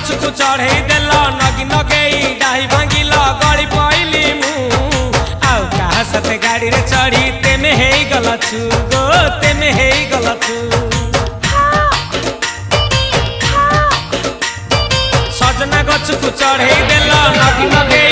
गछकु चढ़ई देल नगी नगेई डाही भांगिल गली पइली मु आउ कहा सते गाड़ी रे चढ़ी तेमे हेई गलछु गो तेमे हेई गलछु सजना गछकु चढ़ई देल नगी नगेई